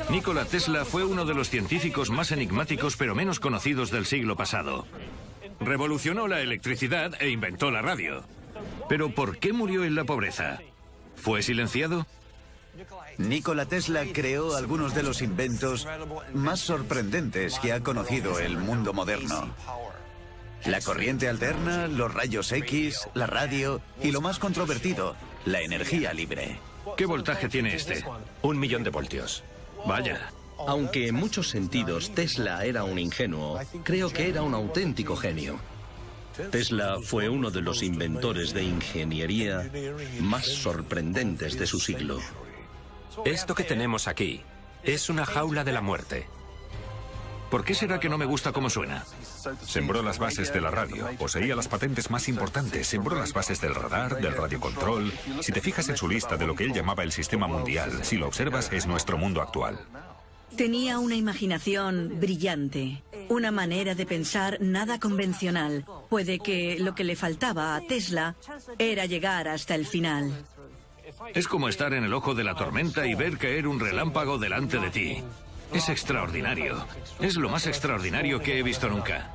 Nikola Tesla fue uno de los científicos más enigmáticos pero menos conocidos del siglo pasado. Revolucionó la electricidad e inventó la radio. Pero ¿por qué murió en la pobreza? ¿Fue silenciado? Nikola Tesla creó algunos de los inventos más sorprendentes que ha conocido el mundo moderno. La corriente alterna, los rayos X, la radio y lo más controvertido, la energía libre. ¿Qué voltaje tiene este? 1 millón de voltios. Vaya. Aunque en muchos sentidos Tesla era un ingenuo, creo que era un auténtico genio. Tesla fue uno de los inventores de ingeniería más sorprendentes de su siglo. Esto que tenemos aquí es una jaula de la muerte. ¿Por qué será que no me gusta cómo suena? Sembró las bases de la radio, poseía las patentes más importantes, sembró las bases del radar, del radiocontrol. Si te fijas en su lista de lo que él llamaba el sistema mundial, si lo observas, es nuestro mundo actual. Tenía una imaginación brillante, una manera de pensar nada convencional. Puede que lo que le faltaba a Tesla era llegar hasta el final. Es como estar en el ojo de la tormenta y ver caer un relámpago delante de ti. Es extraordinario. Es lo más extraordinario que he visto nunca.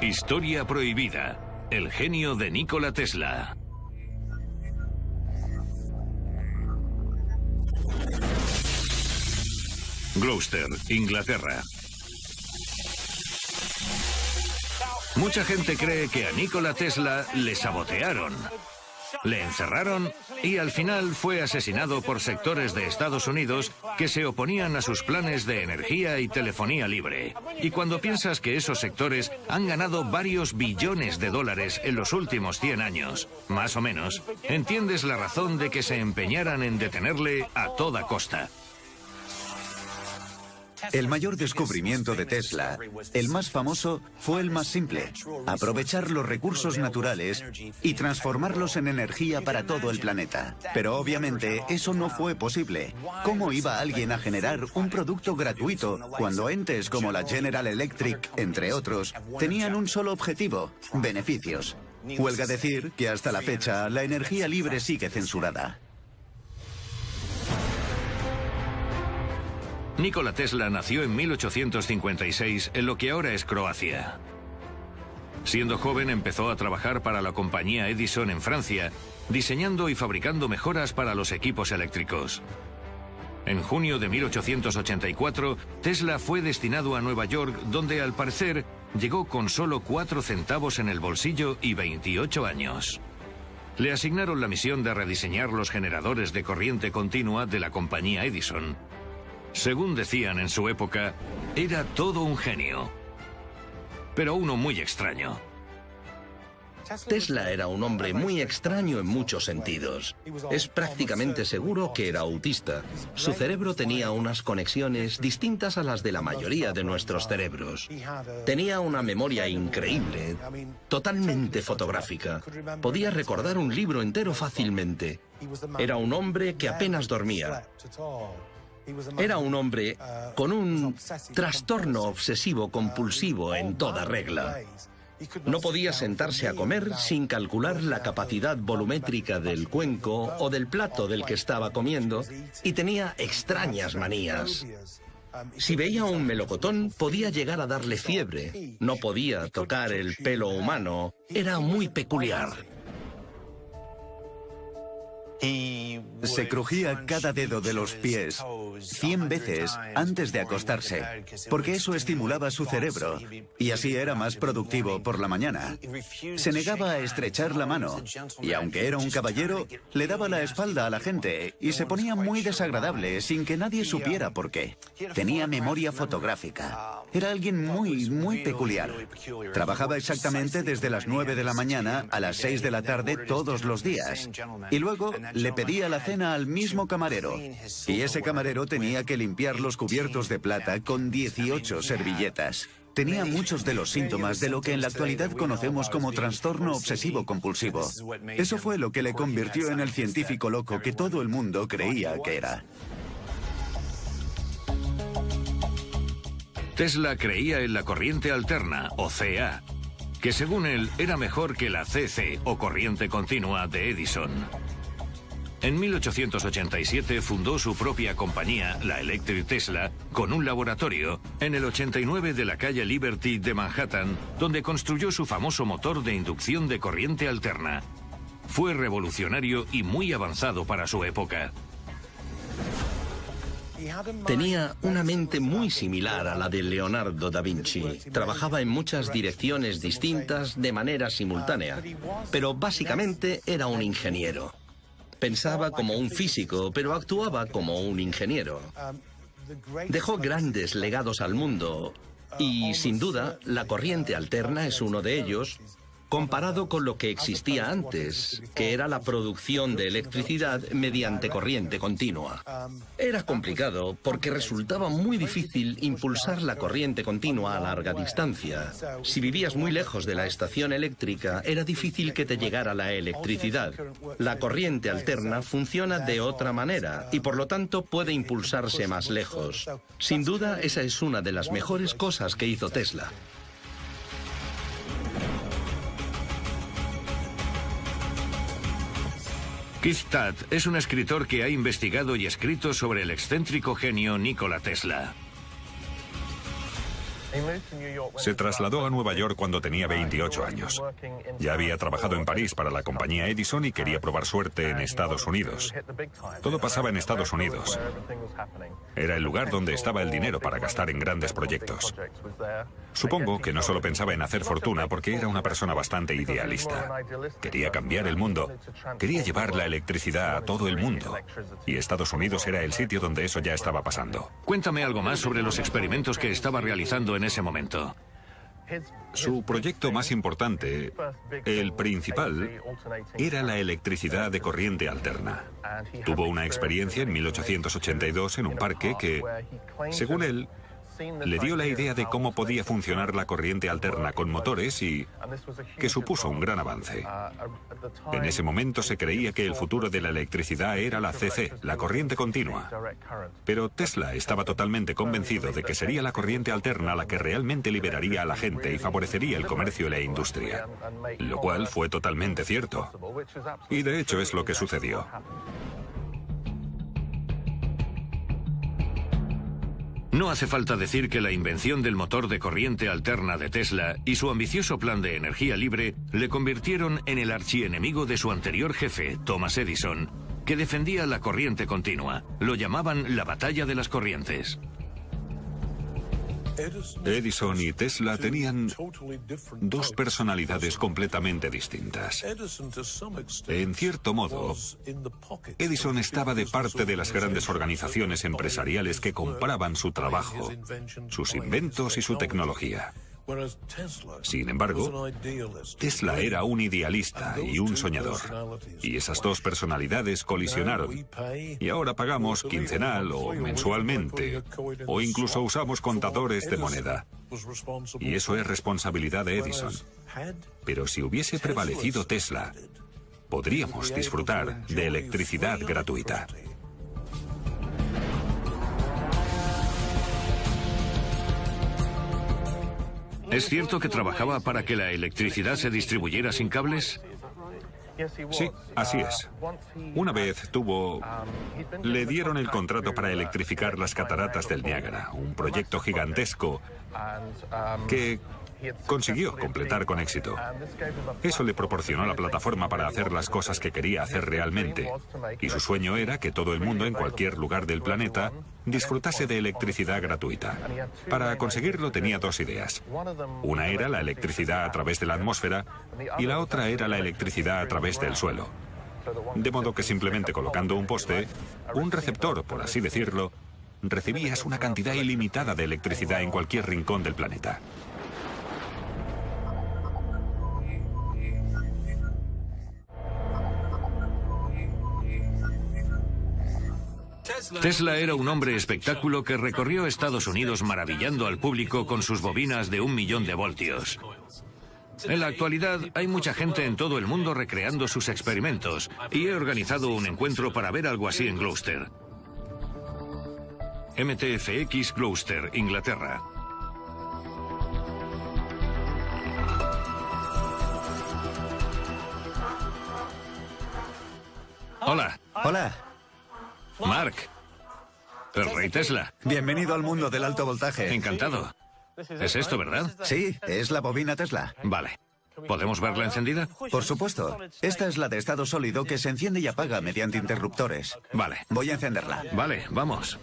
Historia prohibida. El genio de Nikola Tesla. Gloucester, Inglaterra. Mucha gente cree que a Nikola Tesla le sabotearon, le encerraron y al final fue asesinado por sectores de Estados Unidos que se oponían a sus planes de energía y telefonía libre. Y cuando piensas que esos sectores han ganado varios billones de dólares en los últimos 100 años, más o menos, entiendes la razón de que se empeñaran en detenerle a toda costa. El mayor descubrimiento de Tesla, el más famoso, fue el más simple: aprovechar los recursos naturales y transformarlos en energía para todo el planeta. Pero obviamente eso no fue posible. ¿Cómo iba alguien a generar un producto gratuito cuando entes como la General Electric, entre otros, tenían un solo objetivo: beneficios? Huelga decir que hasta la fecha la energía libre sigue censurada. Nikola Tesla nació en 1856 en lo que ahora es Croacia. Siendo joven empezó a trabajar para la compañía Edison en Francia, diseñando y fabricando mejoras para los equipos eléctricos. En junio de 1884, Tesla fue destinado a Nueva York, donde al parecer llegó con solo 4 centavos en el bolsillo y 28 años. Le asignaron la misión de rediseñar los generadores de corriente continua de la compañía Edison. Según decían en su época, era todo un genio, pero uno muy extraño. Tesla era un hombre muy extraño en muchos sentidos. Es prácticamente seguro que era autista. Su cerebro tenía unas conexiones distintas a las de la mayoría de nuestros cerebros. Tenía una memoria increíble, totalmente fotográfica. Podía recordar un libro entero fácilmente. Era un hombre que apenas dormía. Era un hombre con un trastorno obsesivo-compulsivo en toda regla. No podía sentarse a comer sin calcular la capacidad volumétrica del cuenco o del plato del que estaba comiendo, y tenía extrañas manías. Si veía un melocotón, podía llegar a darle fiebre. No podía tocar el pelo humano. Era muy peculiar. Se crujía cada dedo de los pies 100 veces antes de acostarse, porque eso estimulaba su cerebro y así era más productivo por la mañana. Se negaba a estrechar la mano y, aunque era un caballero, le daba la espalda a la gente y se ponía muy desagradable sin que nadie supiera por qué. Tenía memoria fotográfica. Era alguien muy peculiar. Trabajaba exactamente desde las 9 de la mañana a las 6 de la tarde todos los días. Y luego le pedía la cena al mismo camarero. Y ese camarero tenía que limpiar los cubiertos de plata con 18 servilletas. Tenía muchos de los síntomas de lo que en la actualidad conocemos como trastorno obsesivo-compulsivo. Eso fue lo que le convirtió en el científico loco que todo el mundo creía que era. Tesla creía en la corriente alterna, o CA. que según él era mejor que la CC o corriente continua de Edison. En 1887 fundó su propia compañía, la Electric Tesla, con un laboratorio en el 89 de la calle Liberty de Manhattan, donde construyó su famoso motor de inducción de corriente alterna. Fue revolucionario y muy avanzado para su época. Tenía una mente muy similar a la de Leonardo da Vinci. Trabajaba en muchas direcciones distintas de manera simultánea, pero básicamente era un ingeniero. Pensaba como un físico, pero actuaba como un ingeniero. Dejó grandes legados al mundo y, sin duda, la corriente alterna es uno de ellos, comparado con lo que existía antes, que era la producción de electricidad mediante corriente continua. Era complicado porque resultaba muy difícil impulsar la corriente continua a larga distancia. Si vivías muy lejos de la estación eléctrica, era difícil que te llegara la electricidad. La corriente alterna funciona de otra manera y por lo tanto puede impulsarse más lejos. Sin duda, esa es una de las mejores cosas que hizo Tesla. Keith Tutt es un escritor que ha investigado y escrito sobre el excéntrico genio Nikola Tesla. Se trasladó a Nueva York cuando tenía 28 años. Ya había trabajado en París para la compañía Edison y quería probar suerte en Estados Unidos. Todo pasaba en Estados Unidos. Era el lugar donde estaba el dinero para gastar en grandes proyectos. Supongo que no solo pensaba en hacer fortuna porque era una persona bastante idealista. Quería cambiar el mundo. Quería llevar la electricidad a todo el mundo. Y Estados Unidos era el sitio donde eso ya estaba pasando. Cuéntame algo más sobre los experimentos que estaba realizando en ese momento. Su proyecto más importante, el principal, era la electricidad de corriente alterna. Tuvo una experiencia en 1882 en un parque que, según él, le dio la idea de cómo podía funcionar la corriente alterna con motores y que supuso un gran avance. En ese momento se creía que el futuro de la electricidad era la CC, la corriente continua. Pero Tesla estaba totalmente convencido de que sería la corriente alterna la que realmente liberaría a la gente y favorecería el comercio y la industria. Lo cual fue totalmente cierto. Y de hecho es lo que sucedió. No hace falta decir que la invención del motor de corriente alterna de Tesla y su ambicioso plan de energía libre le convirtieron en el archienemigo de su anterior jefe, Thomas Edison, que defendía la corriente continua. Lo llamaban la batalla de las corrientes. Edison y Tesla tenían dos personalidades completamente distintas. En cierto modo, Edison estaba de parte de las grandes organizaciones empresariales que compraban su trabajo, sus inventos y su tecnología. Sin embargo, Tesla era un idealista y un soñador. Y esas dos personalidades colisionaron. Y ahora pagamos quincenal o mensualmente, o incluso usamos contadores de moneda. Y eso es responsabilidad de Edison. Pero si hubiese prevalecido Tesla, podríamos disfrutar de electricidad gratuita. ¿Es cierto que trabajaba para que la electricidad se distribuyera sin cables? Sí, así es. Una vez le dieron el contrato para electrificar las cataratas del Niágara, un proyecto gigantesco que consiguió completar con éxito. Eso le proporcionó la plataforma para hacer las cosas que quería hacer realmente. Y su sueño era que todo el mundo en cualquier lugar del planeta disfrutase de electricidad gratuita. Para conseguirlo tenía dos ideas. Una era la electricidad a través de la atmósfera y la otra era la electricidad a través del suelo. De modo que simplemente colocando un poste, un receptor, por así decirlo, recibías una cantidad ilimitada de electricidad en cualquier rincón del planeta. Tesla era un hombre espectáculo que recorrió Estados Unidos maravillando al público con sus bobinas de 1 millón de voltios. En la actualidad hay mucha gente en todo el mundo recreando sus experimentos y he organizado un encuentro para ver algo así en Gloucester. MTFX Gloucester, Inglaterra. Hola. Hola. Mark. El rey Tesla. Bienvenido al mundo del alto voltaje. Encantado. ¿Es esto, verdad? Sí, es la bobina Tesla. Vale. ¿Podemos verla encendida? Por supuesto. Esta es la de estado sólido que se enciende y apaga mediante interruptores. Vale. Voy a encenderla. Vale, vamos.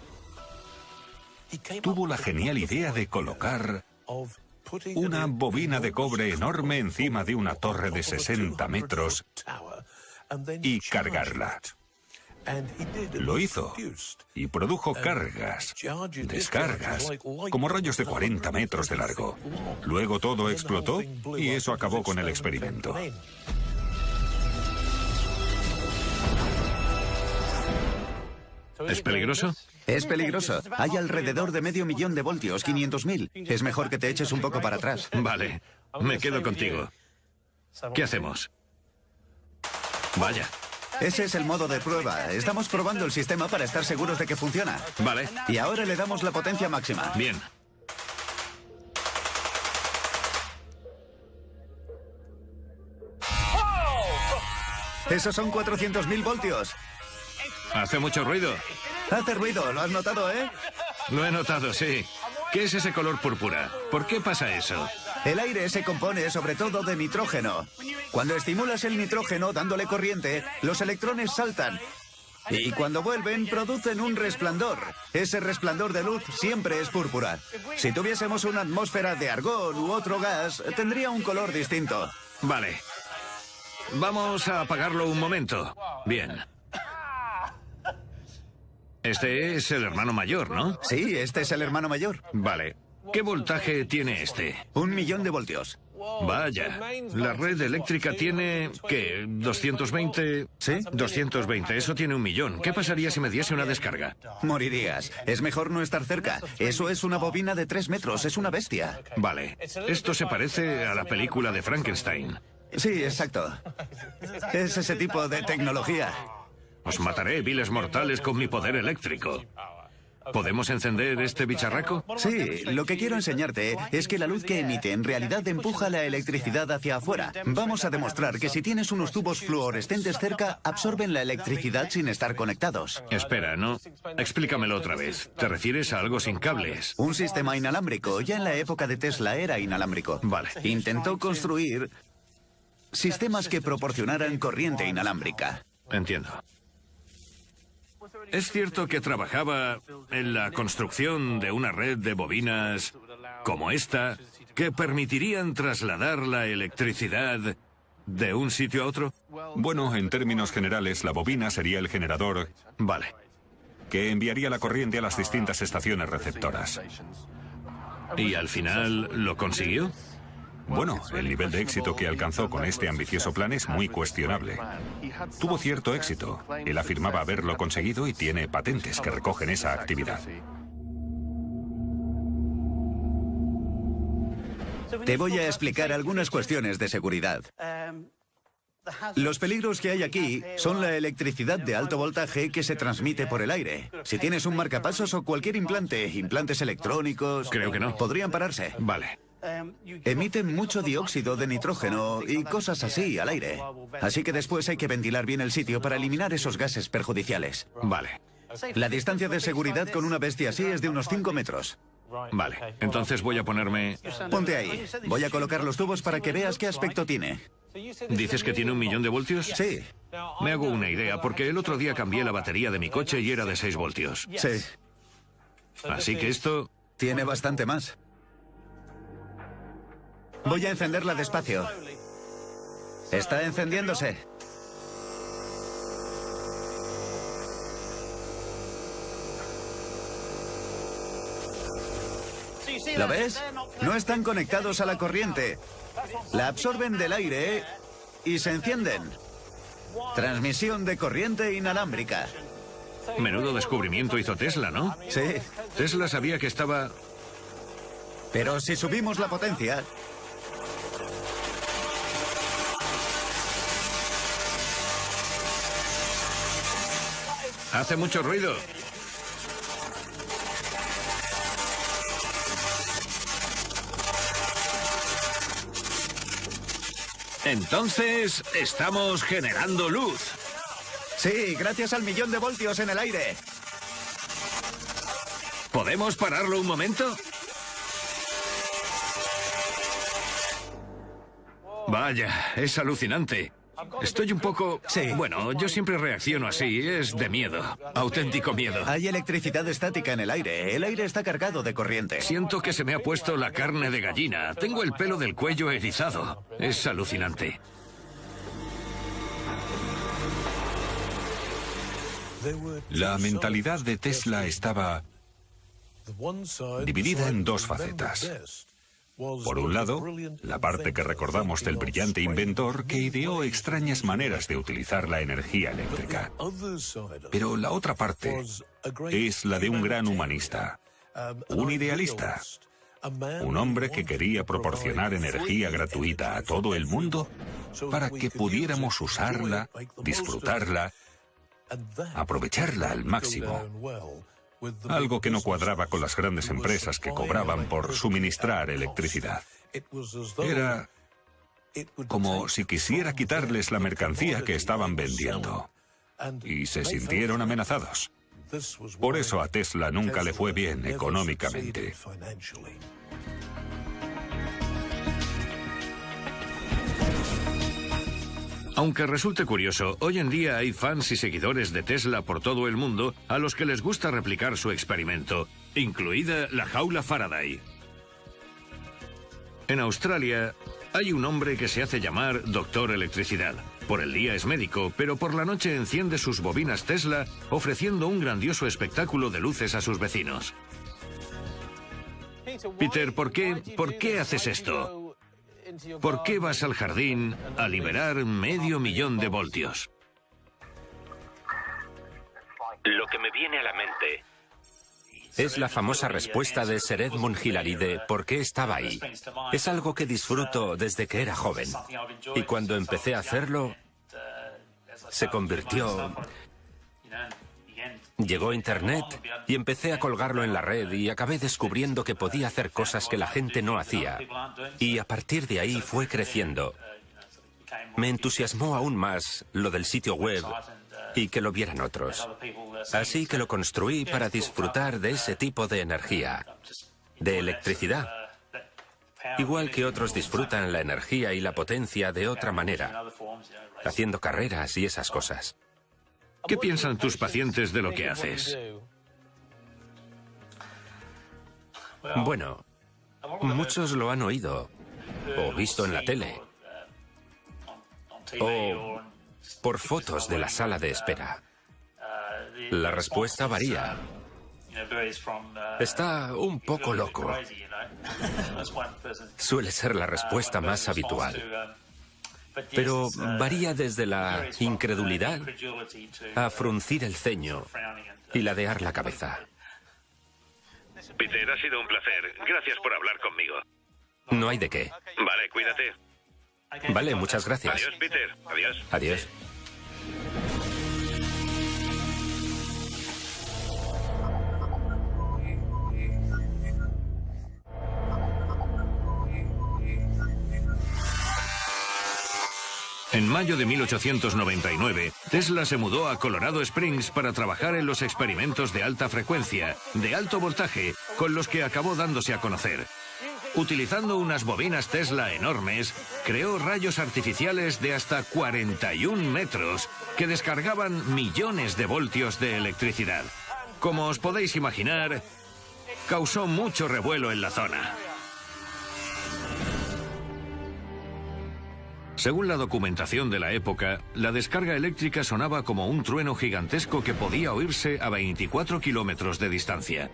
Tuvo la genial idea de colocar una bobina de cobre enorme encima de una torre de 60 metros y cargarla. Lo hizo y produjo cargas, descargas, como rayos de 40 metros de largo. Luego todo explotó y eso acabó con el experimento. ¿Es peligroso? Es peligroso. Hay alrededor de 500.000 de voltios, 500.000. Es mejor que te eches un poco para atrás. Vale. Me quedo contigo. ¿Qué hacemos? Vaya. Ese es el modo de prueba. Estamos probando el sistema para estar seguros de que funciona. Vale. Y ahora le damos la potencia máxima. Bien. Esos son 400.000 voltios. Hace mucho ruido. Hace ruido, ¿lo has notado, eh? Lo he notado, sí. ¿Qué es ese color púrpura? ¿Por qué pasa eso? El aire se compone sobre todo de nitrógeno. Cuando estimulas el nitrógeno dándole corriente, los electrones saltan. Y cuando vuelven, producen un resplandor. Ese resplandor de luz siempre es púrpura. Si tuviésemos una atmósfera de argón u otro gas, tendría un color distinto. Vale. Vamos a apagarlo un momento. Bien. Este es el hermano mayor, ¿no? Sí, este es el hermano mayor. Vale. ¿Qué voltaje tiene este? 1.000.000 de voltios. Vaya. La red eléctrica tiene... ¿qué? ¿220? ¿Sí? 220. Eso tiene 1.000.000. ¿Qué pasaría si me diese una descarga? Morirías. Es mejor no estar cerca. Eso es una bobina de 3 metros. Es una bestia. Vale. Esto se parece a la película de Frankenstein. Sí, exacto. Es ese tipo de tecnología. Os mataré, viles mortales, con mi poder eléctrico. ¿Podemos encender este bicharraco? Sí, lo que quiero enseñarte es que la luz que emite en realidad empuja la electricidad hacia afuera. Vamos a demostrar que si tienes unos tubos fluorescentes cerca, absorben la electricidad sin estar conectados. Espera, ¿no? Explícamelo otra vez. ¿Te refieres a algo sin cables? Un sistema inalámbrico. Ya en la época de Tesla era inalámbrico. Vale. Intentó construir sistemas que proporcionaran corriente inalámbrica. Entiendo. ¿Es cierto que trabajaba en la construcción de una red de bobinas como esta que permitirían trasladar la electricidad de un sitio a otro? Bueno, en términos generales, la bobina sería el generador Vale. que enviaría la corriente a las distintas estaciones receptoras. ¿Y al final lo consiguió? Bueno, el nivel de éxito que alcanzó con este ambicioso plan es muy cuestionable. Tuvo cierto éxito. Él afirmaba haberlo conseguido y tiene patentes que recogen esa actividad. Te voy a explicar algunas cuestiones de seguridad. Los peligros que hay aquí son la electricidad de alto voltaje que se transmite por el aire. Si tienes un marcapasos o cualquier implante, implantes electrónicos... Creo que no. Podrían pararse. Vale. Emiten mucho dióxido de nitrógeno y cosas así al aire. Así que después hay que ventilar bien el sitio para eliminar esos gases perjudiciales. Vale. La distancia de seguridad con una bestia así es de unos 5 metros. Vale. Entonces voy a ponerme... Ponte ahí. Voy a colocar los tubos para que veas qué aspecto tiene. ¿Dices que tiene 1.000.000 de voltios? Sí, Me hago una idea, porque el otro día cambié la batería de mi coche y era de 6 voltios. sí. Así que esto... Tiene bastante más. Voy a encenderla despacio. Está encendiéndose. ¿Lo ves? No están conectados a la corriente. La absorben del aire y se encienden. Transmisión de corriente inalámbrica. Menudo descubrimiento hizo Tesla, ¿no? Sí, Tesla sabía que estaba... pero si subimos la potencia... Hace mucho ruido. Entonces, estamos generando luz. Sí, gracias al 1.000.000 de voltios en el aire. ¿Podemos pararlo un momento? Vaya, es alucinante. Estoy un poco... Sí. Bueno, yo siempre reacciono así, es de miedo. Auténtico miedo. Hay electricidad estática en el aire. El aire está cargado de corriente. Siento que se me ha puesto la carne de gallina. Tengo el pelo del cuello erizado. Es alucinante. La mentalidad de Tesla estaba dividida en dos facetas. Por un lado, la parte que recordamos del brillante inventor que ideó extrañas maneras de utilizar la energía eléctrica. Pero la otra parte es la de un gran humanista, un idealista, un hombre que quería proporcionar energía gratuita a todo el mundo para que pudiéramos usarla, disfrutarla, aprovecharla al máximo. Algo que no cuadraba con las grandes empresas que cobraban por suministrar electricidad. Era como si quisiera quitarles la mercancía que estaban vendiendo. Y se sintieron amenazados. Por eso a Tesla nunca le fue bien económicamente. Aunque resulte curioso, hoy en día hay fans y seguidores de Tesla por todo el mundo a los que les gusta replicar su experimento, incluida la jaula Faraday. En Australia hay un hombre que se hace llamar Doctor Electricidad. Por el día es médico, pero por la noche enciende sus bobinas Tesla, ofreciendo un grandioso espectáculo de luces a sus vecinos. Peter, ¿por qué haces esto? ¿Por qué vas al jardín a liberar 500.000 de voltios? Lo que me viene a la mente es la famosa respuesta de Sir Edmund Hillary de ¿por qué estaba ahí? Es algo que disfruto desde que era joven. Y cuando empecé a hacerlo, se convirtió... Llegó Internet y empecé a colgarlo en la red y acabé descubriendo que podía hacer cosas que la gente no hacía. Y a partir de ahí fue creciendo. Me entusiasmó aún más lo del sitio web y que lo vieran otros. Así que lo construí para disfrutar de ese tipo de energía, de electricidad. Igual que otros disfrutan la energía y la potencia de otra manera, haciendo carreras y esas cosas. ¿Qué piensan tus pacientes de lo que haces? Bueno, muchos lo han oído, o visto en la tele, o por fotos de la sala de espera. La respuesta varía. Está un poco loco. Suele ser la respuesta más habitual. Pero varía desde la incredulidad a fruncir el ceño y ladear la cabeza. Peter, ha sido un placer. Gracias por hablar conmigo. No hay de qué. Vale, cuídate. Vale, muchas gracias. Adiós, Peter. Adiós. Adiós. En mayo de 1899, Tesla se mudó a Colorado Springs para trabajar en los experimentos de alta frecuencia, de alto voltaje, con los que acabó dándose a conocer. Utilizando unas bobinas Tesla enormes, creó rayos artificiales de hasta 41 metros que descargaban millones de voltios de electricidad. Como os podéis imaginar, causó mucho revuelo en la zona. Según la documentación de la época, la descarga eléctrica sonaba como un trueno gigantesco que podía oírse a 24 kilómetros de distancia.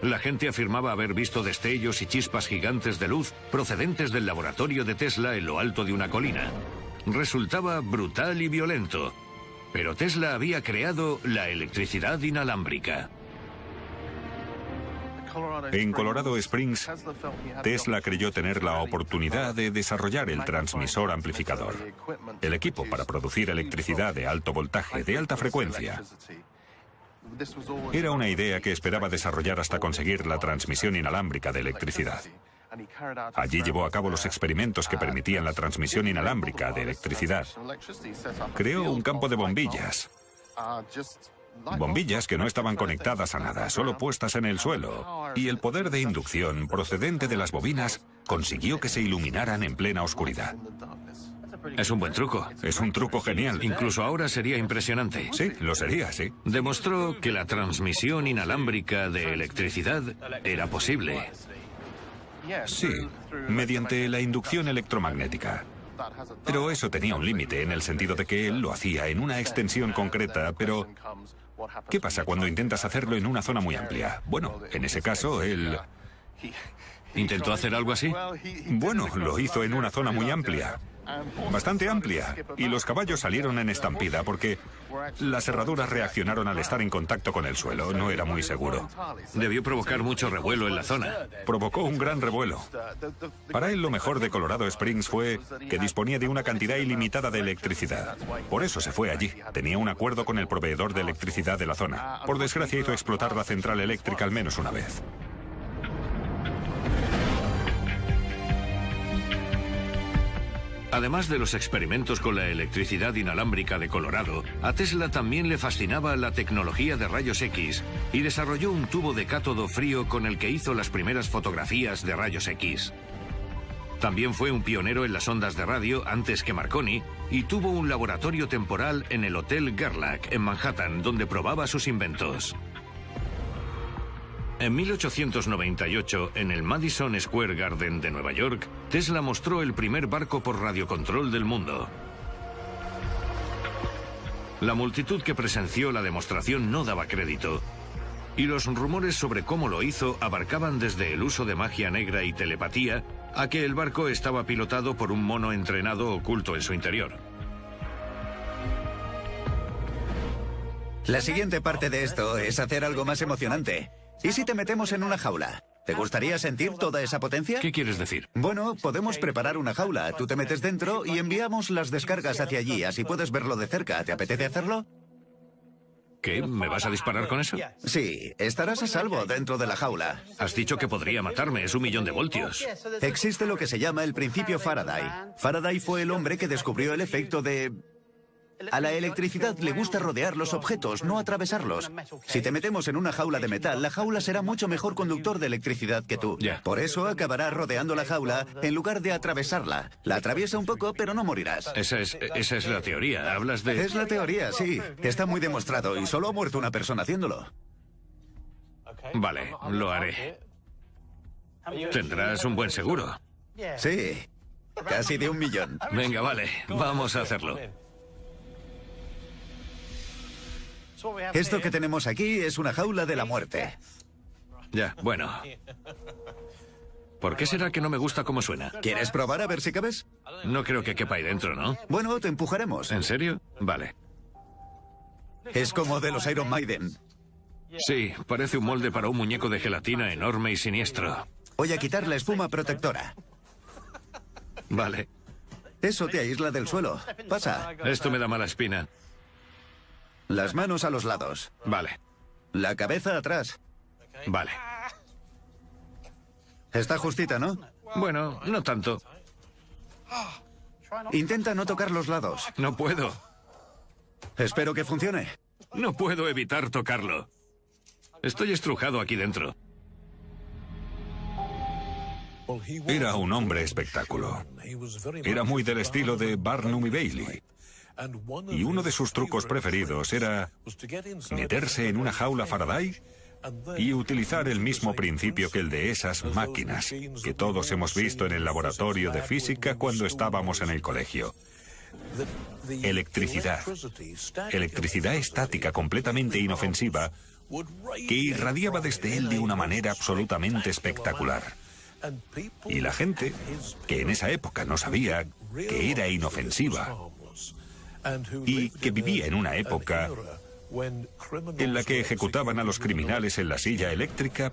La gente afirmaba haber visto destellos y chispas gigantes de luz procedentes del laboratorio de Tesla en lo alto de una colina. Resultaba brutal y violento, pero Tesla había creado la electricidad inalámbrica. En Colorado Springs, Tesla creyó tener la oportunidad de desarrollar el transmisor amplificador, el equipo para producir electricidad de alto voltaje, de alta frecuencia. Era una idea que esperaba desarrollar hasta conseguir la transmisión inalámbrica de electricidad. Allí llevó a cabo los experimentos que permitían la transmisión inalámbrica de electricidad. Creó un campo de bombillas Bombillas que no estaban conectadas a nada, solo puestas en el suelo. Y el poder de inducción procedente de las bobinas consiguió que se iluminaran en plena oscuridad. Es un buen truco. Es un truco genial. Incluso ahora sería impresionante. Sí, lo sería, sí. Demostró que la transmisión inalámbrica de electricidad era posible. Sí, mediante la inducción electromagnética. Pero eso tenía un límite en el sentido de que él lo hacía en una extensión concreta, pero ¿qué pasa cuando intentas hacerlo en una zona muy amplia? Bueno, en ese caso, él... ¿Intentó hacer algo así? Bueno, lo hizo en una zona muy amplia. Bastante amplia. Y los caballos salieron en estampida porque las herraduras reaccionaron al estar en contacto con el suelo. No era muy seguro. Debió provocar mucho revuelo en la zona. Provocó un gran revuelo. Para él lo mejor de Colorado Springs fue que disponía de una cantidad ilimitada de electricidad. Por eso se fue allí. Tenía un acuerdo con el proveedor de electricidad de la zona. Por desgracia hizo explotar la central eléctrica al menos una vez. Además de los experimentos con la electricidad inalámbrica de Colorado, a Tesla también le fascinaba la tecnología de rayos X y desarrolló un tubo de cátodo frío con el que hizo las primeras fotografías de rayos X. También fue un pionero en las ondas de radio antes que Marconi y tuvo un laboratorio temporal en el Hotel Gerlach en Manhattan donde probaba sus inventos. En 1898, en el Madison Square Garden de Nueva York, Tesla mostró el primer barco por radiocontrol del mundo. La multitud que presenció la demostración no daba crédito, y los rumores sobre cómo lo hizo abarcaban desde el uso de magia negra y telepatía a que el barco estaba pilotado por un mono entrenado oculto en su interior. La siguiente parte de esto es hacer algo más emocionante. ¿Y si te metemos en una jaula? ¿Te gustaría sentir toda esa potencia? ¿Qué quieres decir? Bueno, podemos preparar una jaula. Tú te metes dentro y enviamos las descargas hacia allí. Así puedes verlo de cerca. ¿Te apetece hacerlo? ¿Qué? ¿Me vas a disparar con eso? Sí, estarás a salvo dentro de la jaula. Has dicho que podría matarme. Es 1.000.000 de voltios. Existe lo que se llama el principio Faraday. Faraday fue el hombre que descubrió el efecto de... A la electricidad le gusta rodear los objetos, no atravesarlos. Si te metemos en una jaula de metal, la jaula será mucho mejor conductor de electricidad que tú. Ya. Por eso acabarás rodeando la jaula en lugar de atravesarla. La atraviesa un poco, pero no morirás. Esa es la teoría. Hablas de... Es la teoría, sí. Está muy demostrado y solo ha muerto una persona haciéndolo. Vale, lo haré. Tendrás un buen seguro. Sí, casi de 1.000.000. Venga, vale, vamos a hacerlo. Esto que tenemos aquí es una jaula de la muerte. Ya, bueno. ¿Por qué será que no me gusta cómo suena? ¿Quieres probar a ver si cabes? No creo que quepa ahí dentro, ¿no? Bueno, te empujaremos. ¿En serio? Vale. Es como de los Iron Maiden. Sí, parece un molde para un muñeco de gelatina enorme y siniestro. Voy a quitar la espuma protectora. Vale. Eso te aísla del suelo. Pasa. Esto me da mala espina. Las manos a los lados. Vale, La cabeza atrás. vale. Está justita, ¿no? Bueno, no tanto. Intenta no tocar los lados. No puedo. Espero que funcione. No puedo evitar tocarlo. Estoy estrujado aquí dentro. Era un hombre espectáculo. Era muy del estilo de Barnum y Bailey. Y uno de sus trucos preferidos era meterse en una jaula Faraday y utilizar el mismo principio que el de esas máquinas que todos hemos visto en el laboratorio de física cuando estábamos en el colegio. Electricidad. Electricidad estática completamente inofensiva que irradiaba desde él de una manera absolutamente espectacular. Y la gente, que en esa época no sabía que era inofensiva, y que vivía en una época en la que ejecutaban a los criminales en la silla eléctrica,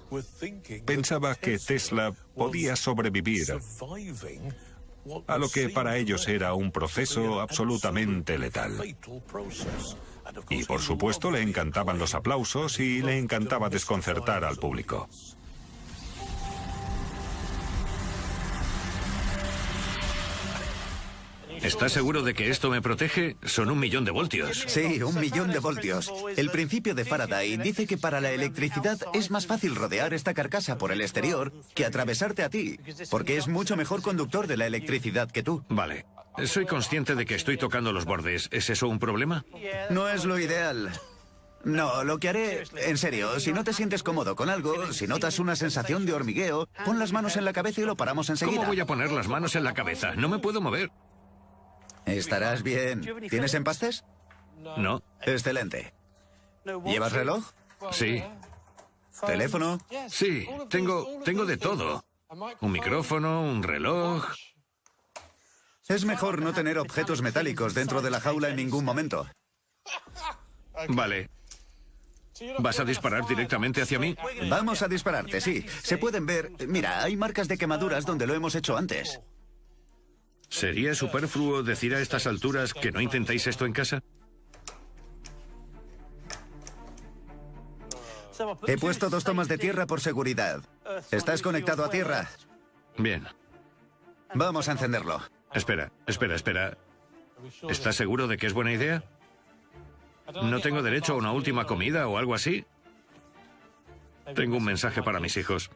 pensaba que Tesla podía sobrevivir a lo que para ellos era un proceso absolutamente letal. Y por supuesto le encantaban los aplausos y le encantaba desconcertar al público. ¿Estás seguro de que esto me protege? Son 1.000.000 de voltios. Sí, 1.000.000 de voltios. El principio de Faraday dice que para la electricidad es más fácil rodear esta carcasa por el exterior que atravesarte a ti, porque es mucho mejor conductor de la electricidad que tú. Vale. Soy consciente de que estoy tocando los bordes. ¿Es eso un problema? No es lo ideal. No, lo que haré, en serio, si no te sientes cómodo con algo, si notas una sensación de hormigueo, pon las manos en la cabeza y lo paramos enseguida. ¿Cómo voy a poner las manos en la cabeza? No me puedo mover. Estarás bien. ¿Tienes empastes? No. Excelente. ¿Llevas reloj? Sí. ¿Teléfono? Sí, tengo de todo. Un micrófono, un reloj. Es mejor no tener objetos metálicos dentro de la jaula en ningún momento. Vale. ¿Vas a disparar directamente hacia mí? Vamos a dispararte, sí. Se pueden ver... Mira, hay marcas de quemaduras donde lo hemos hecho antes. ¿Sería superfluo decir a estas alturas que no intentéis esto en casa? He puesto 2 tomas de tierra por seguridad. ¿Estás conectado a tierra? Bien. Vamos a encenderlo. Espera. ¿Estás seguro de que es buena idea? ¿No tengo derecho a una última comida o algo así? Tengo un mensaje para mis hijos.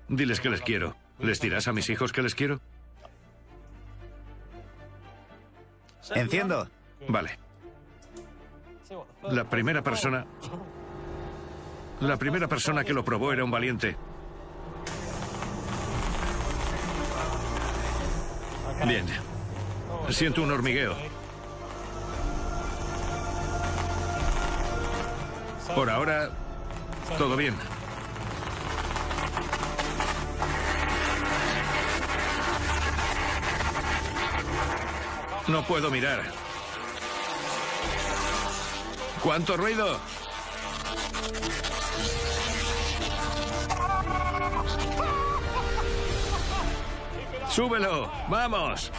Diles que les quiero. ¿Les dirás a mis hijos que les quiero? Enciendo. Vale. La primera persona que lo probó era un valiente. Bien. Siento un hormigueo. Por ahora, todo bien. No puedo mirar. ¿Cuánto ruido? ¡Súbelo! ¡Vamos!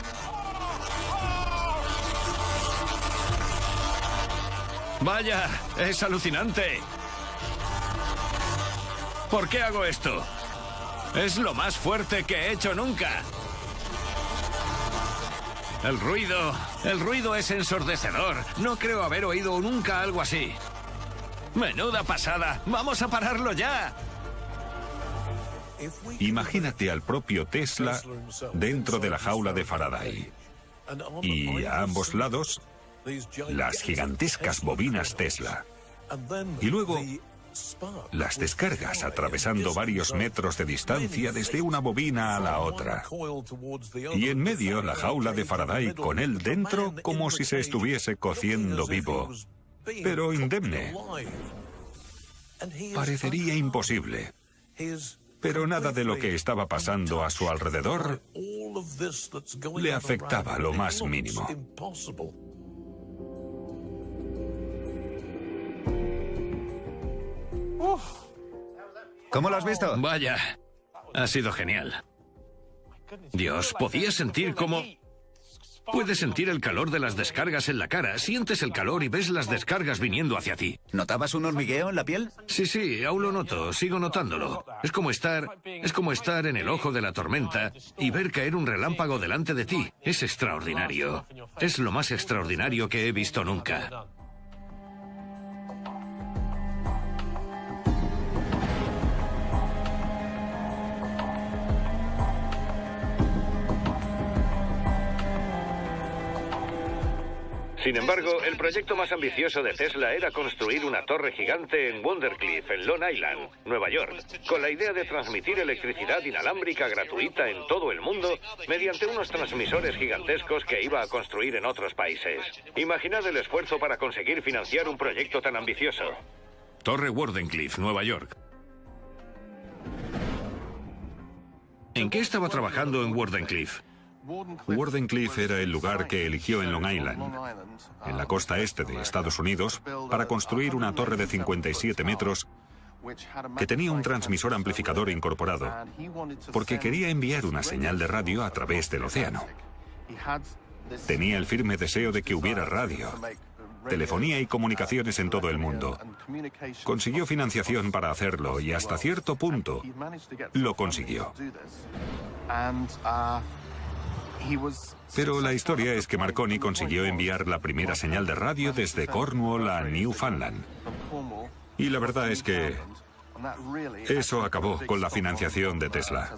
¡Vaya! ¡Es alucinante! ¿Por qué hago esto? Es lo más fuerte que he hecho nunca. El ruido es ensordecedor. No creo haber oído nunca algo así. ¡Menuda pasada! ¡Vamos a pararlo ya! Imagínate al propio Tesla dentro de la jaula de Faraday. Y a ambos lados, las gigantescas bobinas Tesla. Y luego, las descargas atravesando varios metros de distancia desde una bobina a la otra. Y en medio, la jaula de Faraday con él dentro como si se estuviese cociendo vivo, pero indemne. Parecería imposible. Pero nada de lo que estaba pasando a su alrededor le afectaba lo más mínimo. ¿Cómo lo has visto? Vaya, ha sido genial. Dios, podía sentir cómo... Puedes sentir el calor de las descargas en la cara, sientes el calor y ves las descargas viniendo hacia ti. ¿Notabas un hormigueo en la piel? Sí, aún lo noto, sigo notándolo. Es como estar en el ojo de la tormenta y ver caer un relámpago delante de ti. Es extraordinario. Es lo más extraordinario que he visto nunca. Sin embargo, el proyecto más ambicioso de Tesla era construir una torre gigante en Wondercliff, en Long Island, Nueva York, con la idea de transmitir electricidad inalámbrica gratuita en todo el mundo mediante unos transmisores gigantescos que iba a construir en otros países. Imaginad el esfuerzo para conseguir financiar un proyecto tan ambicioso. Torre Wardenclyffe, Nueva York. ¿En qué estaba trabajando en Wardenclyffe? Wardenclyffe era el lugar que eligió en Long Island, en la costa este de Estados Unidos, para construir una torre de 57 metros que tenía un transmisor amplificador incorporado, porque quería enviar una señal de radio a través del océano. Tenía el firme deseo de que hubiera radio, telefonía y comunicaciones en todo el mundo. Consiguió financiación para hacerlo y hasta cierto punto lo consiguió. Pero la historia es que Marconi consiguió enviar la primera señal de radio desde Cornwall a Newfoundland. Y la verdad es que eso acabó con la financiación de Tesla.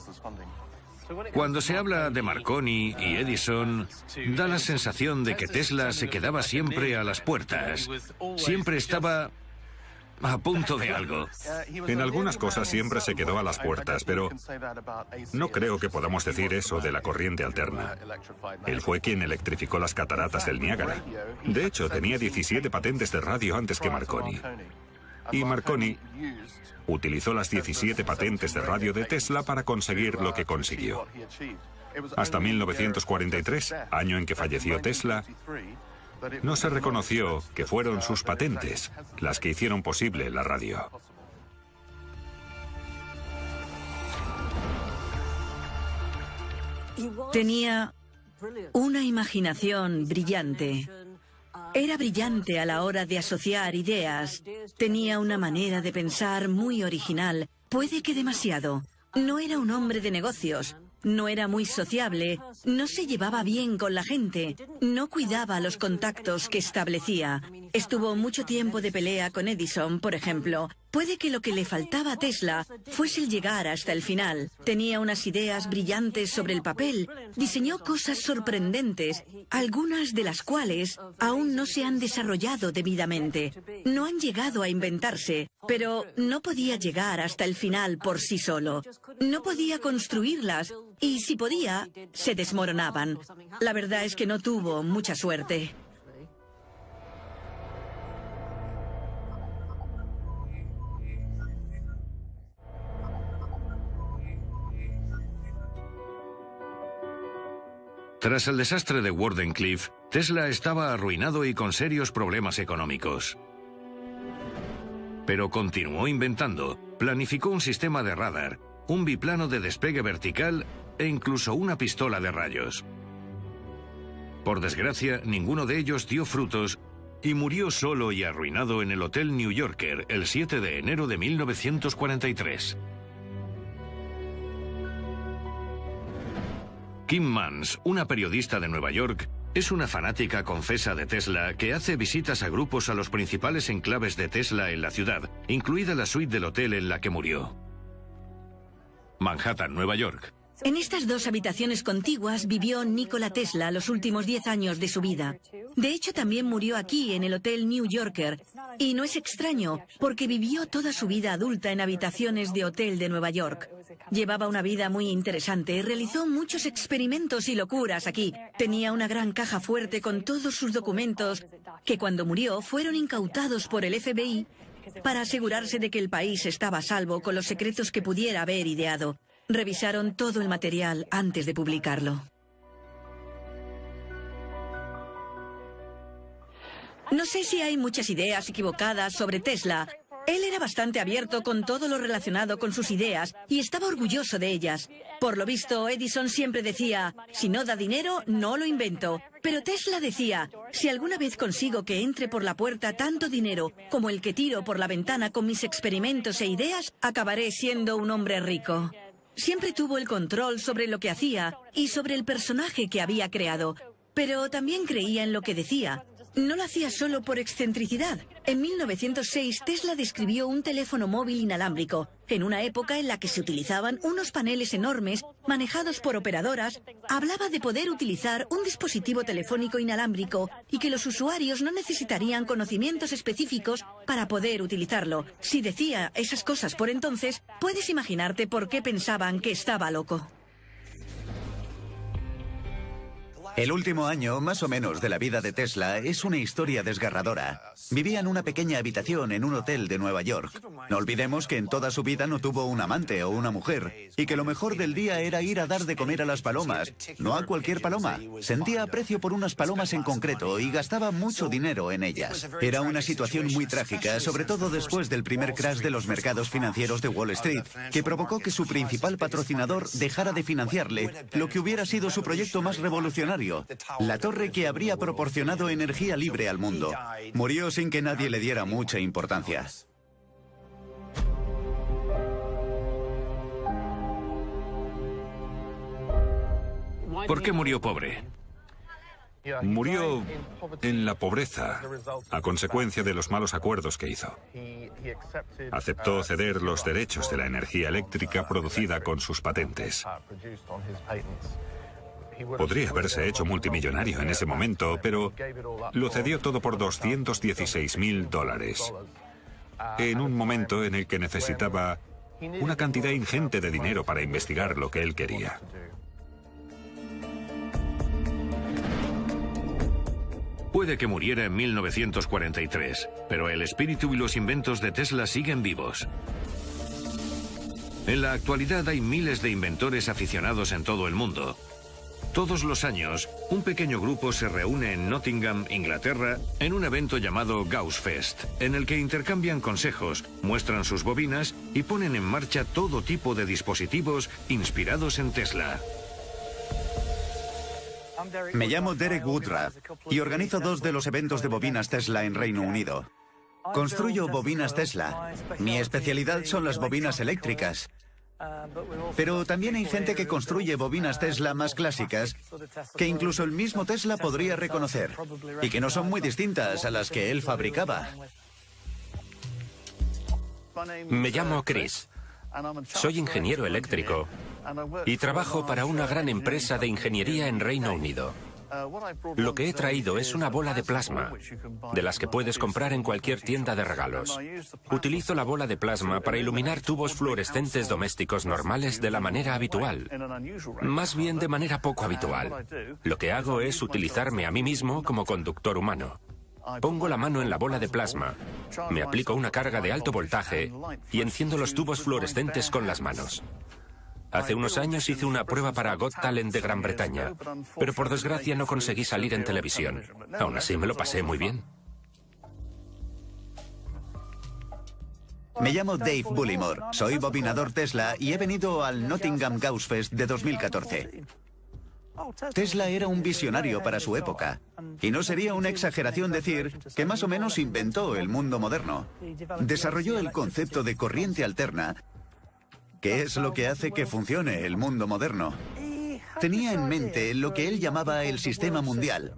Cuando se habla de Marconi y Edison, da la sensación de que Tesla se quedaba siempre a las puertas. Siempre estaba a punto de algo. En algunas cosas siempre se quedó a las puertas, pero no creo que podamos decir eso de la corriente alterna. Él fue quien electrificó las cataratas del Niágara. De hecho, tenía 17 patentes de radio antes que Marconi. Y Marconi utilizó las 17 patentes de radio de Tesla para conseguir lo que consiguió. Hasta 1943, año en que falleció Tesla, no se reconoció que fueron sus patentes las que hicieron posible la radio. Tenía una imaginación brillante. Era brillante a la hora de asociar ideas. Tenía una manera de pensar muy original, puede que demasiado. No era un hombre de negocios. No era muy sociable, no se llevaba bien con la gente, no cuidaba los contactos que establecía. Estuvo mucho tiempo de pelea con Edison, por ejemplo. Puede que lo que le faltaba a Tesla fuese el llegar hasta el final. Tenía unas ideas brillantes sobre el papel, diseñó cosas sorprendentes, algunas de las cuales aún no se han desarrollado debidamente. No han llegado a inventarse, pero no podía llegar hasta el final por sí solo. No podía construirlas. Y si podía, se desmoronaban. La verdad es que no tuvo mucha suerte. Tras el desastre de Wardenclyffe, Tesla estaba arruinado y con serios problemas económicos. Pero continuó inventando, planificó un sistema de radar, un biplano de despegue vertical e incluso una pistola de rayos. Por desgracia, ninguno de ellos dio frutos y murió solo y arruinado en el Hotel New Yorker el 7 de enero de 1943. Kim Mans, una periodista de Nueva York, es una fanática confesa de Tesla que hace visitas a grupos a los principales enclaves de Tesla en la ciudad, incluida la suite del hotel en la que murió. Manhattan, Nueva York. En estas dos habitaciones contiguas vivió Nikola Tesla los últimos 10 años de su vida. De hecho, también murió aquí, en el Hotel New Yorker. Y no es extraño, porque vivió toda su vida adulta en habitaciones de hotel de Nueva York. Llevaba una vida muy interesante, realizó muchos experimentos y locuras aquí. Tenía una gran caja fuerte con todos sus documentos, que cuando murió fueron incautados por el FBI para asegurarse de que el país estaba a salvo con los secretos que pudiera haber ideado. Revisaron todo el material antes de publicarlo. No sé si hay muchas ideas equivocadas sobre Tesla. Él era bastante abierto con todo lo relacionado con sus ideas y estaba orgulloso de ellas. Por lo visto, Edison siempre decía, si no da dinero, no lo invento. Pero Tesla decía, si alguna vez consigo que entre por la puerta tanto dinero como el que tiro por la ventana con mis experimentos e ideas, acabaré siendo un hombre rico. Siempre tuvo el control sobre lo que hacía y sobre el personaje que había creado, pero también creía en lo que decía. No lo hacía solo por excentricidad. En 1906, Tesla describió un teléfono móvil inalámbrico, en una época en la que se utilizaban unos paneles enormes manejados por operadoras. Hablaba de poder utilizar un dispositivo telefónico inalámbrico y que los usuarios no necesitarían conocimientos específicos para poder utilizarlo. Si decía esas cosas por entonces, puedes imaginarte por qué pensaban que estaba loco. El último año, más o menos, de la vida de Tesla es una historia desgarradora. Vivía en una pequeña habitación en un hotel de Nueva York. No olvidemos que en toda su vida no tuvo un amante o una mujer, y que lo mejor del día era ir a dar de comer a las palomas. No a cualquier paloma. Sentía aprecio por unas palomas en concreto y gastaba mucho dinero en ellas. Era una situación muy trágica, sobre todo después del primer crash de los mercados financieros de Wall Street, que provocó que su principal patrocinador dejara de financiarle lo que hubiera sido su proyecto más revolucionario, la torre que habría proporcionado energía libre al mundo. Murió sin que nadie le diera mucha importancia. ¿Por qué murió pobre? Murió en la pobreza a consecuencia de los malos acuerdos que hizo. Aceptó ceder los derechos de la energía eléctrica producida con sus patentes. Podría haberse hecho multimillonario en ese momento, pero lo cedió todo por $216.000, en un momento en el que necesitaba una cantidad ingente de dinero para investigar lo que él quería. Puede que muriera en 1943, pero el espíritu y los inventos de Tesla siguen vivos. En la actualidad hay miles de inventores aficionados en todo el mundo. Todos los años, un pequeño grupo se reúne en Nottingham, Inglaterra, en un evento llamado Gauss Fest, en el que intercambian consejos, muestran sus bobinas y ponen en marcha todo tipo de dispositivos inspirados en Tesla. Me llamo Derek Woodruff y organizo 2 de los eventos de bobinas Tesla en Reino Unido. Construyo bobinas Tesla. Mi especialidad son las bobinas eléctricas. Pero también hay gente que construye bobinas Tesla más clásicas que incluso el mismo Tesla podría reconocer y que no son muy distintas a las que él fabricaba. Me llamo Chris. Soy ingeniero eléctrico y trabajo para una gran empresa de ingeniería en Reino Unido. Lo que he traído es una bola de plasma, de las que puedes comprar en cualquier tienda de regalos. Utilizo la bola de plasma para iluminar tubos fluorescentes domésticos normales de la manera habitual. Más bien de manera poco habitual. Lo que hago es utilizarme a mí mismo como conductor humano. Pongo la mano en la bola de plasma, me aplico una carga de alto voltaje y enciendo los tubos fluorescentes con las manos. Hace unos años hice una prueba para Got Talent de Gran Bretaña, pero por desgracia no conseguí salir en televisión. Aún así me lo pasé muy bien. Me llamo Dave Bullimore, soy bobinador Tesla y he venido al Nottingham Gauss Fest de 2014. Tesla era un visionario para su época, y no sería una exageración decir que más o menos inventó el mundo moderno. Desarrolló el concepto de corriente alterna, que es lo que hace que funcione el mundo moderno. Tenía en mente lo que él llamaba el sistema mundial,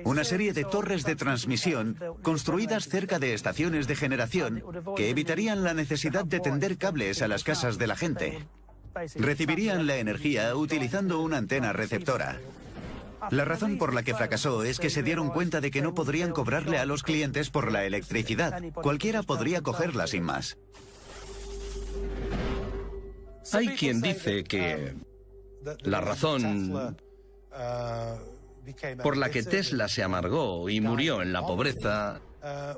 una serie de torres de transmisión construidas cerca de estaciones de generación que evitarían la necesidad de tender cables a las casas de la gente. Recibirían la energía utilizando una antena receptora. La razón por la que fracasó es que se dieron cuenta de que no podrían cobrarle a los clientes por la electricidad. Cualquiera podría cogerla sin más. Hay quien dice que la razón por la que Tesla se amargó y murió en la pobreza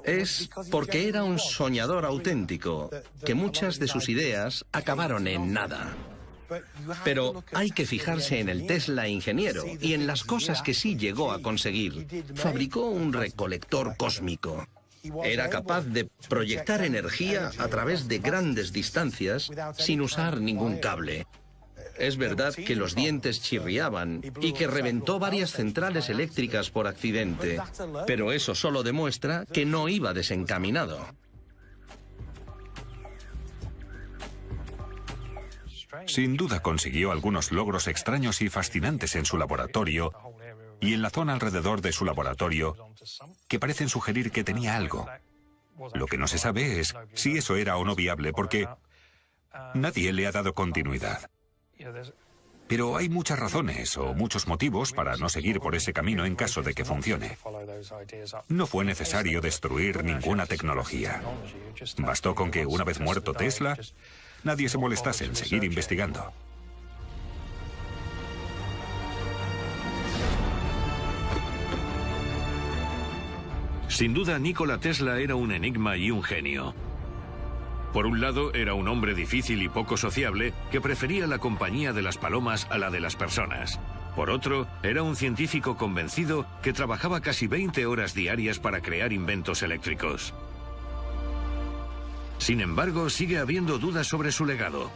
es porque era un soñador auténtico, que muchas de sus ideas acabaron en nada. Pero hay que fijarse en el Tesla ingeniero y en las cosas que sí llegó a conseguir. Fabricó un recolector cósmico. Era capaz de proyectar energía a través de grandes distancias sin usar ningún cable. Es verdad que los dientes chirriaban y que reventó varias centrales eléctricas por accidente, pero eso solo demuestra que no iba desencaminado. Sin duda consiguió algunos logros extraños y fascinantes en su laboratorio y en la zona alrededor de su laboratorio que parecen sugerir que tenía algo. Lo que no se sabe es si eso era o no viable porque nadie le ha dado continuidad. Pero hay muchas razones o muchos motivos para no seguir por ese camino en caso de que funcione. No fue necesario destruir ninguna tecnología. Bastó con que una vez muerto Tesla, nadie se molestase en seguir investigando. Sin duda, Nikola Tesla era un enigma y un genio. Por un lado, era un hombre difícil y poco sociable que prefería la compañía de las palomas a la de las personas. Por otro, era un científico convencido que trabajaba casi 20 horas diarias para crear inventos eléctricos. Sin embargo, sigue habiendo dudas sobre su legado.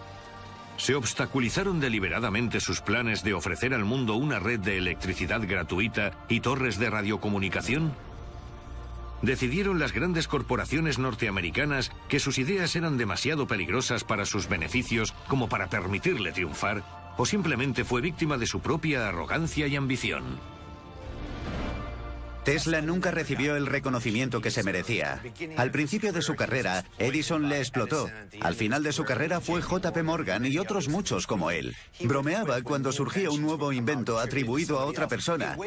¿Se obstaculizaron deliberadamente sus planes de ofrecer al mundo una red de electricidad gratuita y torres de radiocomunicación? ¿Decidieron las grandes corporaciones norteamericanas que sus ideas eran demasiado peligrosas para sus beneficios como para permitirle triunfar? o simplemente fue víctima de su propia arrogancia y ambición. Tesla nunca recibió el reconocimiento que se merecía. Al principio de su carrera, Edison le explotó. Al final de su carrera fue JP Morgan y otros muchos como él. Bromeaba cuando surgía un nuevo invento atribuido a otra persona.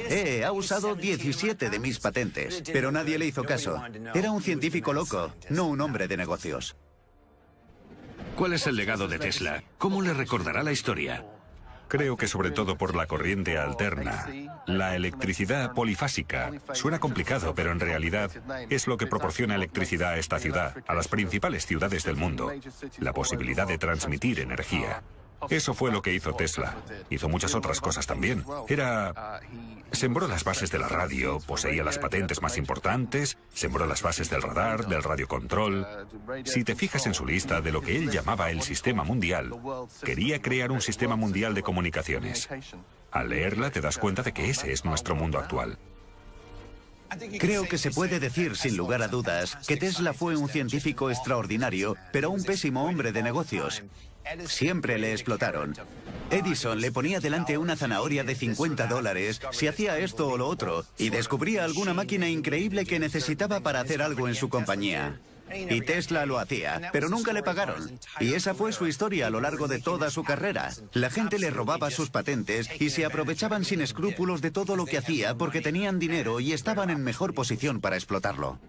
Ha usado 17 de mis patentes. Pero nadie le hizo caso. Era un científico loco, no un hombre de negocios. ¿Cuál es el legado de Tesla? ¿Cómo le recordará la historia? Creo que sobre todo por la corriente alterna. La electricidad polifásica. Suena complicado, pero en realidad es lo que proporciona electricidad a esta ciudad, a las principales ciudades del mundo. La posibilidad de transmitir energía. Eso fue lo que hizo Tesla. Hizo muchas otras cosas también. Sembró las bases de la radio, poseía las patentes más importantes, sembró las bases del radar, del radiocontrol. Si te fijas en su lista de lo que él llamaba el sistema mundial, quería crear un sistema mundial de comunicaciones. Al leerla te das cuenta de que ese es nuestro mundo actual. Creo que se puede decir, sin lugar a dudas, que Tesla fue un científico extraordinario, pero un pésimo hombre de negocios. Siempre le explotaron. Edison le ponía delante una zanahoria de $50 si hacía esto o lo otro, y descubría alguna máquina increíble que necesitaba para hacer algo en su compañía. Y Tesla lo hacía, pero nunca le pagaron. Y esa fue su historia a lo largo de toda su carrera. La gente le robaba sus patentes y se aprovechaban sin escrúpulos de todo lo que hacía porque tenían dinero y estaban en mejor posición para explotarlo.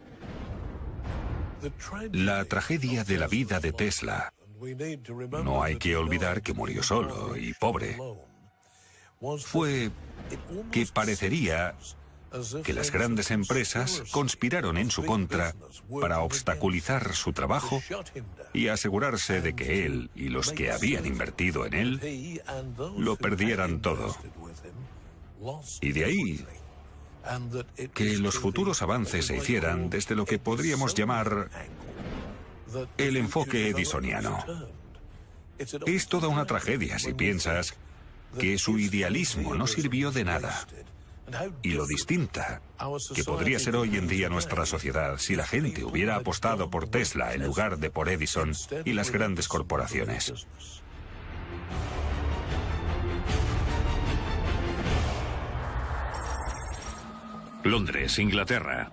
La tragedia de la vida de Tesla. No hay que olvidar que murió solo y pobre. Fue que parecería que las grandes empresas conspiraron en su contra para obstaculizar su trabajo y asegurarse de que él y los que habían invertido en él lo perdieran todo. Y de ahí que los futuros avances se hicieran desde lo que podríamos llamar el enfoque edisoniano. Es toda una tragedia si piensas que su idealismo no sirvió de nada. Y lo distinta que podría ser hoy en día nuestra sociedad si la gente hubiera apostado por Tesla en lugar de por Edison y las grandes corporaciones. Londres, Inglaterra.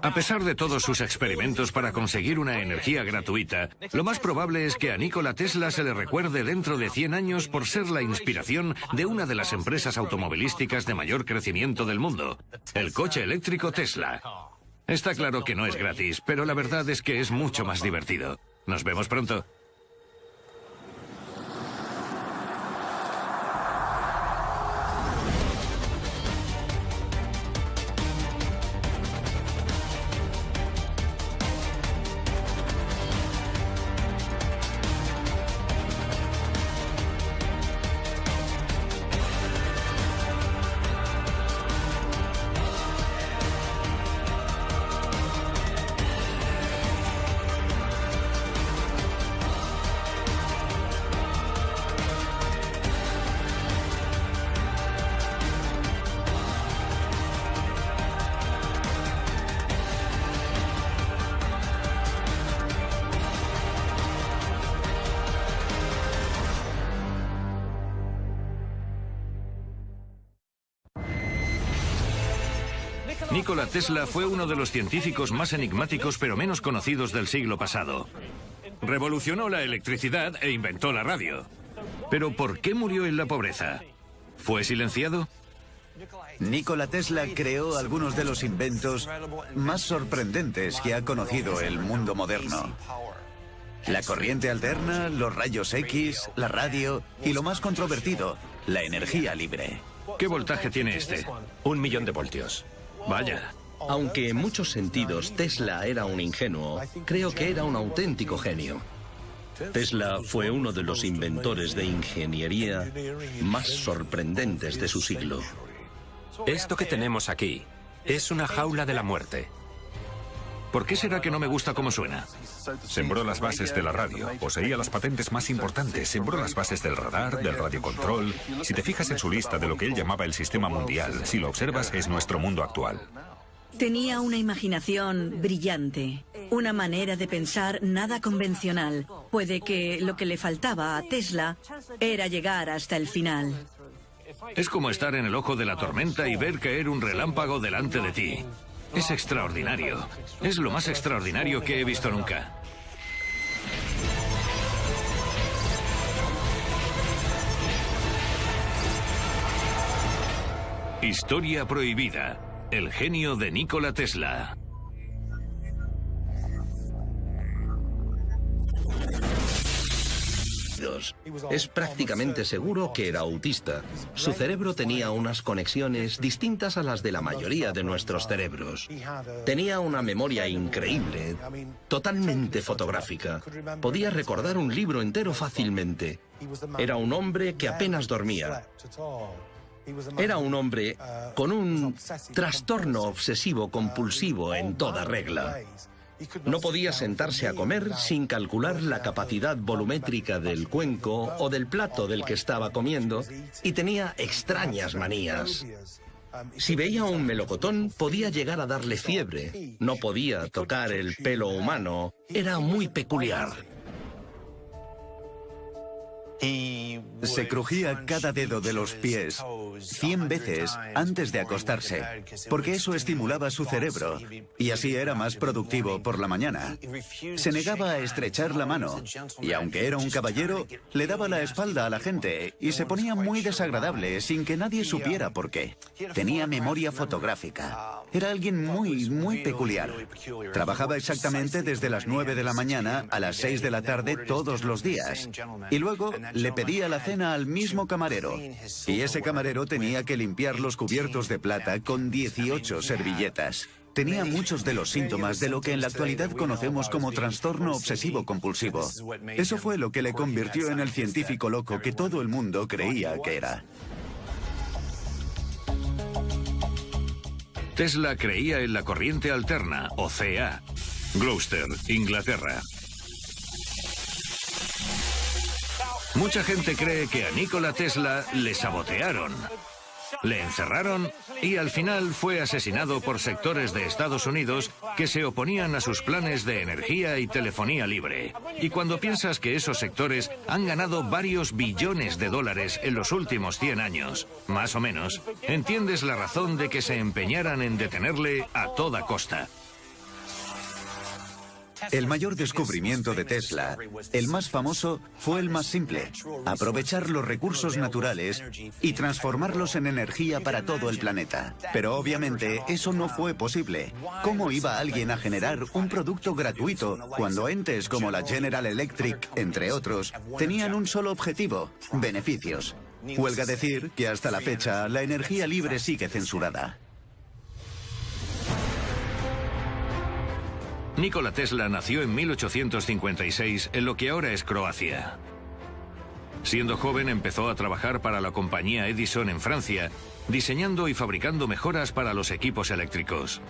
A pesar de todos sus experimentos para conseguir una energía gratuita, lo más probable es que a Nikola Tesla se le recuerde dentro de 100 años por ser la inspiración de una de las empresas automovilísticas de mayor crecimiento del mundo, el coche eléctrico Tesla. Está claro que no es gratis, pero la verdad es que es mucho más divertido. Nos vemos pronto. Nikola Tesla fue uno de los científicos más enigmáticos pero menos conocidos del siglo pasado. Revolucionó la electricidad e inventó la radio. Pero ¿por qué murió en la pobreza? ¿Fue silenciado? Nikola Tesla creó algunos de los inventos más sorprendentes que ha conocido el mundo moderno. La corriente alterna, los rayos X, la radio y lo más controvertido, la energía libre. ¿Qué voltaje tiene este? 1.000.000 de voltios. Vaya. Aunque en muchos sentidos Tesla era un ingenuo, creo que era un auténtico genio. Tesla fue uno de los inventores de ingeniería más sorprendentes de su siglo. Esto que tenemos aquí es una jaula de la muerte. ¿Por qué será que no me gusta cómo suena? Sembró las bases de la radio, poseía las patentes más importantes, sembró las bases del radar, del radiocontrol. Si te fijas en su lista de lo que él llamaba el sistema mundial, si lo observas, es nuestro mundo actual. Tenía una imaginación brillante, una manera de pensar nada convencional. Puede que lo que le faltaba a Tesla era llegar hasta el final. Es como estar en el ojo de la tormenta y ver caer un relámpago delante de ti. Es extraordinario. Es lo más extraordinario que he visto nunca. Historia prohibida. El genio de Nikola Tesla. Es prácticamente seguro que era autista. Su cerebro tenía unas conexiones distintas a las de la mayoría de nuestros cerebros. Tenía una memoria increíble, totalmente fotográfica. Podía recordar un libro entero fácilmente. Era un hombre que apenas dormía. Era un hombre con un trastorno obsesivo-compulsivo en toda regla. No podía sentarse a comer sin calcular la capacidad volumétrica del cuenco o del plato del que estaba comiendo, y tenía extrañas manías. Si veía un melocotón, podía llegar a darle fiebre. No podía tocar el pelo humano. Era muy peculiar. Se crujía cada dedo de los pies 100 veces antes de acostarse, porque eso estimulaba su cerebro, y así era más productivo por la mañana. Se negaba a estrechar la mano, y aunque era un caballero, le daba la espalda a la gente, y se ponía muy desagradable sin que nadie supiera por qué. Tenía memoria fotográfica. Era alguien muy peculiar. Trabajaba exactamente desde las 9 de la mañana a las 6 de la tarde todos los días, y luego le pedía la cena al mismo camarero, y ese camarero tenía que limpiar los cubiertos de plata con 18 servilletas. Tenía muchos de los síntomas de lo que en la actualidad conocemos como trastorno obsesivo-compulsivo. Eso fue lo que le convirtió en el científico loco que todo el mundo creía que era. Tesla creía en la corriente alterna, o CA. Gloucester, Inglaterra. Mucha gente cree que a Nikola Tesla le sabotearon, le encerraron y al final fue asesinado por sectores de Estados Unidos que se oponían a sus planes de energía y telefonía libre. Y cuando piensas que esos sectores han ganado varios billones de dólares en los últimos 100 años, más o menos, entiendes la razón de que se empeñaran en detenerle a toda costa. El mayor descubrimiento de Tesla, el más famoso, fue el más simple: aprovechar los recursos naturales y transformarlos en energía para todo el planeta. Pero obviamente eso no fue posible. ¿Cómo iba alguien a generar un producto gratuito cuando entes como la General Electric, entre otros, tenían un solo objetivo: beneficios? Huelga decir que hasta la fecha la energía libre sigue censurada. Nikola Tesla nació en 1856 en lo que ahora es Croacia. Siendo joven empezó a trabajar para la compañía Edison en Francia, diseñando y fabricando mejoras para los equipos eléctricos.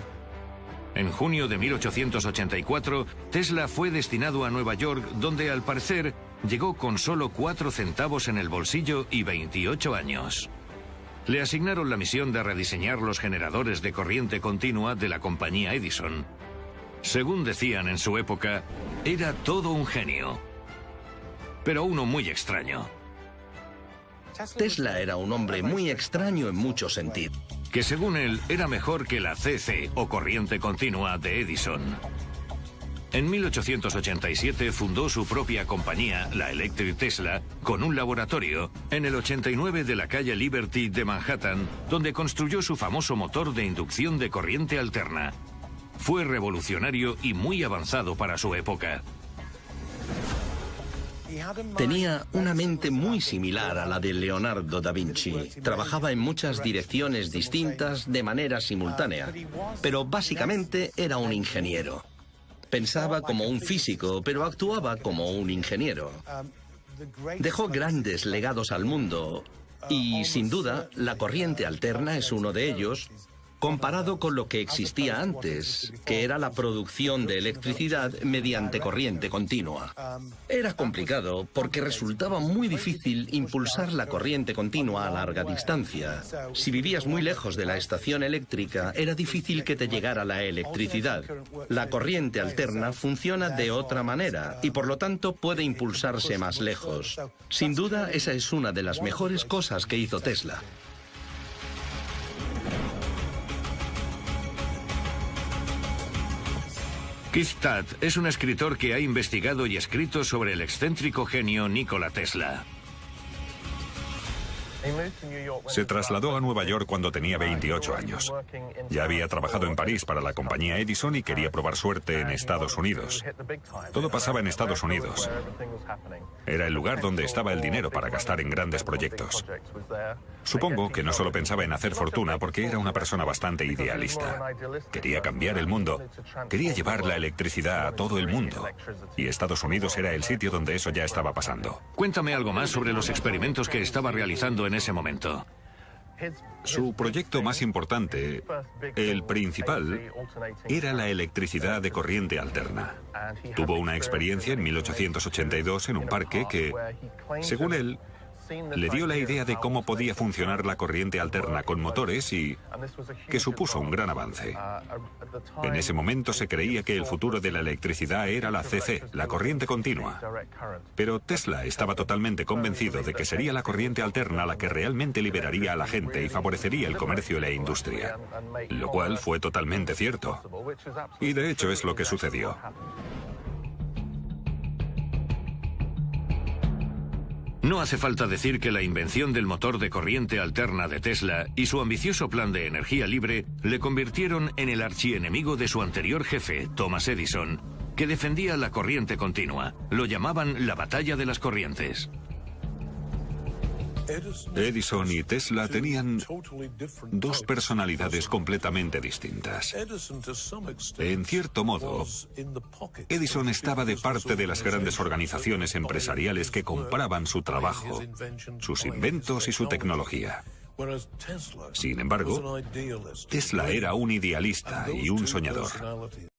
En junio de 1884, Tesla fue destinado a Nueva York, donde al parecer llegó con solo 4 centavos en el bolsillo y 28 años. Le asignaron la misión de rediseñar los generadores de corriente continua de la compañía Edison. Según decían en su época, era todo un genio, pero uno muy extraño. Tesla era un hombre muy extraño en muchos sentidos. Que según él era mejor que la CC o corriente continua de Edison. En 1887 fundó su propia compañía, la Electric Tesla, con un laboratorio en el 89 de la calle Liberty de Manhattan, donde construyó su famoso motor de inducción de corriente alterna. Fue revolucionario y muy avanzado para su época. Tenía una mente muy similar a la de Leonardo da Vinci. Trabajaba en muchas direcciones distintas de manera simultánea, pero básicamente era un ingeniero. Pensaba como un físico, pero actuaba como un ingeniero. Dejó grandes legados al mundo y, sin duda, la corriente alterna es uno de ellos, comparado con lo que existía antes, que era la producción de electricidad mediante corriente continua. Era complicado porque resultaba muy difícil impulsar la corriente continua a larga distancia. Si vivías muy lejos de la estación eléctrica, era difícil que te llegara la electricidad. La corriente alterna funciona de otra manera y por lo tanto puede impulsarse más lejos. Sin duda, esa es una de las mejores cosas que hizo Tesla. Keith Tutt es un escritor que ha investigado y escrito sobre el excéntrico genio Nikola Tesla. Se trasladó a Nueva York cuando tenía 28 años. Ya había trabajado en París para la compañía Edison y quería probar suerte en Estados Unidos. Todo pasaba en Estados Unidos. Era el lugar donde estaba el dinero para gastar en grandes proyectos. Supongo que no solo pensaba en hacer fortuna porque era una persona bastante idealista. Quería cambiar el mundo. Quería llevar la electricidad a todo el mundo. Y Estados Unidos era el sitio donde eso ya estaba pasando. Cuéntame algo más sobre los experimentos que estaba realizando en ese momento. Su proyecto más importante, el principal, era la electricidad de corriente alterna. Tuvo una experiencia en 1882 en un parque que, según él, le dio la idea de cómo podía funcionar la corriente alterna con motores y que supuso un gran avance. En ese momento se creía que el futuro de la electricidad era la CC, la corriente continua. Pero Tesla estaba totalmente convencido de que sería la corriente alterna la que realmente liberaría a la gente y favorecería el comercio y la industria. Lo cual fue totalmente cierto. Y de hecho es lo que sucedió. No hace falta decir que la invención del motor de corriente alterna de Tesla y su ambicioso plan de energía libre le convirtieron en el archienemigo de su anterior jefe, Thomas Edison, que defendía la corriente continua. Lo llamaban la batalla de las corrientes. Edison y Tesla tenían dos personalidades completamente distintas. En cierto modo, Edison estaba de parte de las grandes organizaciones empresariales que compraban su trabajo, sus inventos y su tecnología. Sin embargo, Tesla era un idealista y un soñador.